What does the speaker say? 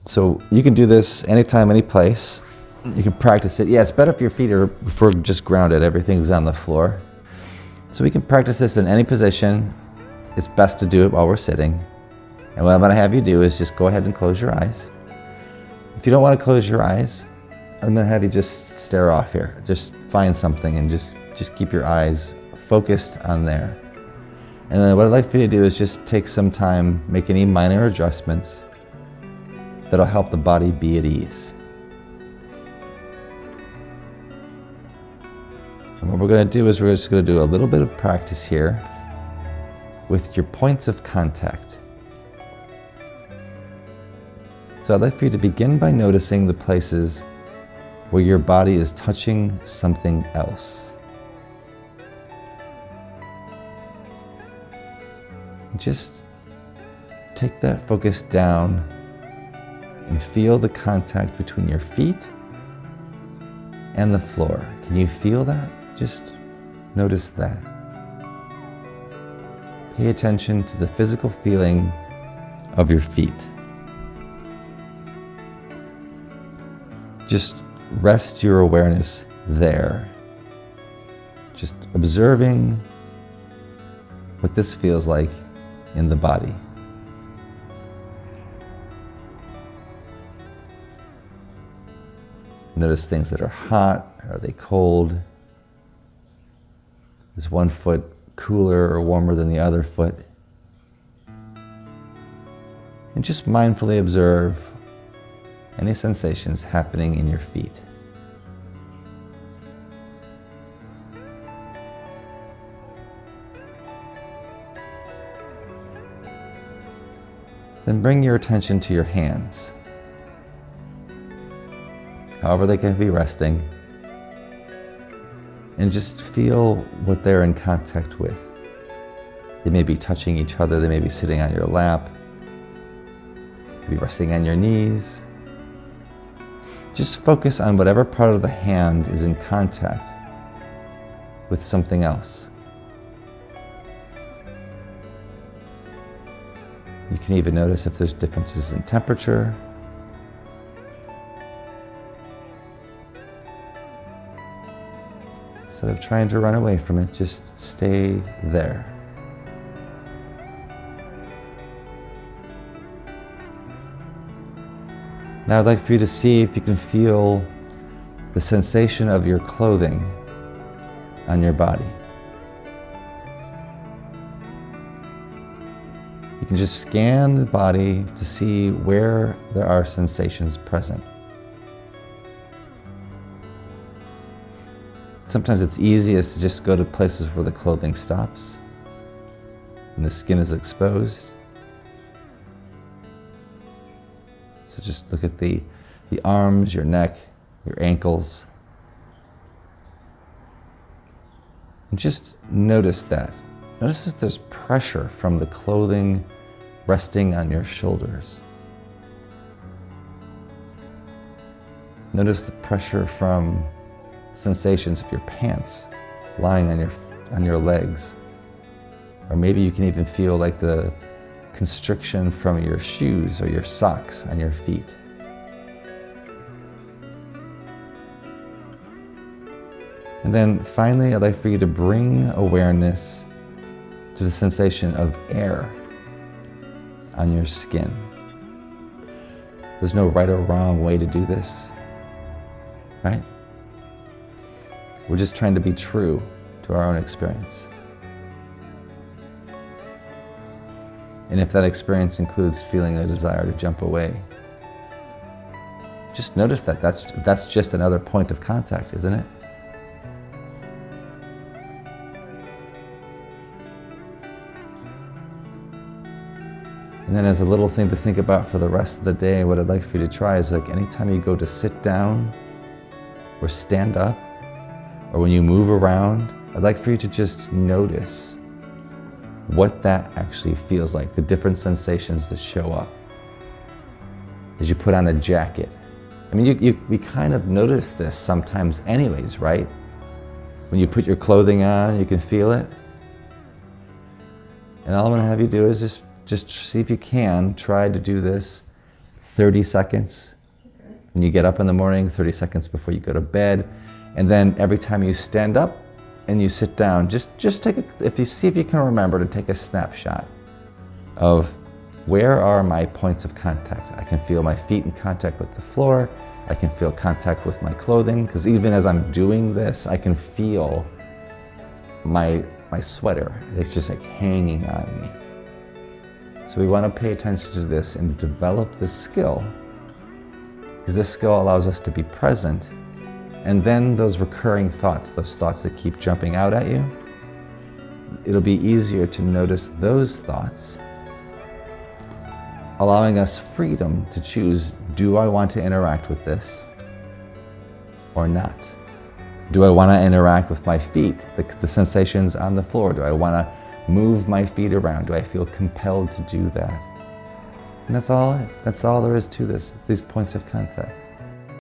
So you can do this anytime, any place. You can practice it. Yeah, it's better if your feet are just grounded. Everything's on the floor. So we can practice this in any position. It's best to do it while we're sitting. And what I'm going to have you do is just go ahead and close your eyes. If you don't want to close your eyes, I'm going to have you just stare off here. Just find something and just keep your eyes focused on there. And then what I'd like for you to do is just take some time, make any minor adjustments that'll help the body be at ease. And what we're going to do is we're just going to do a little bit of practice here with your points of contact. So I'd like for you to begin by noticing the places where your body is touching something else. Just take that focus down and feel the contact between your feet and the floor. Can you feel that? Just notice that. Pay attention to the physical feeling of your feet. Just rest your awareness there. Just observing what this feels like in the body. Notice things that are hot. Are they cold? Is one foot cooler or warmer than the other foot? And just mindfully observe any sensations happening in your feet. Then bring your attention to your hands. However they can be resting, and just feel what they're in contact with. They may be touching each other, they may be sitting on your lap, they could be resting on your knees. Just focus on whatever part of the hand is in contact with something else. You can even notice if there's differences in temperature. Instead of trying to run away from it, just stay there. Now I'd like for you to see if you can feel the sensation of your clothing on your body. You can just scan the body to see where there are sensations present. Sometimes it's easiest to just go to places where the clothing stops and the skin is exposed. So just look at the arms, your neck, your ankles. And just notice that. Notice if there's pressure from the clothing resting on your shoulders. Notice the pressure from sensations of your pants lying on your legs. Or maybe you can even feel like the constriction from your shoes or your socks on your feet. And then finally, I'd like for you to bring awareness to the sensation of air on your skin. There's no right or wrong way to do this, right? We're just trying to be true to our own experience. And if that experience includes feeling a desire to jump away, just notice that that's just another point of contact, isn't it? And then as a little thing to think about for the rest of the day, what I'd like for you to try is like anytime you go to sit down or stand up, or when you move around, I'd like for you to just notice what that actually feels like, the different sensations that show up as you put on a jacket. I mean, we kind of notice this sometimes anyways, right? When you put your clothing on, you can feel it. And all I'm gonna have you do is just see if you can try to do this 30 seconds when you get up in the morning, 30 seconds before you go to bed. And then every time you stand up and you sit down, just take see if you can remember to take a snapshot of where are my points of contact. I can feel my feet in contact with the floor. I can feel contact with my clothing, because even as I'm doing this, I can feel my sweater. It's just like hanging on me. So we want to pay attention to this and develop this skill, because this skill allows us to be present. And then those recurring thoughts, those thoughts that keep jumping out at you, it'll be easier to notice those thoughts, allowing us freedom to choose, do I want to interact with this or not? Do I want to interact with my feet, the sensations on the floor? Do I want to move my feet around? Do I feel compelled to do that? And that's all there is to this, these points of contact.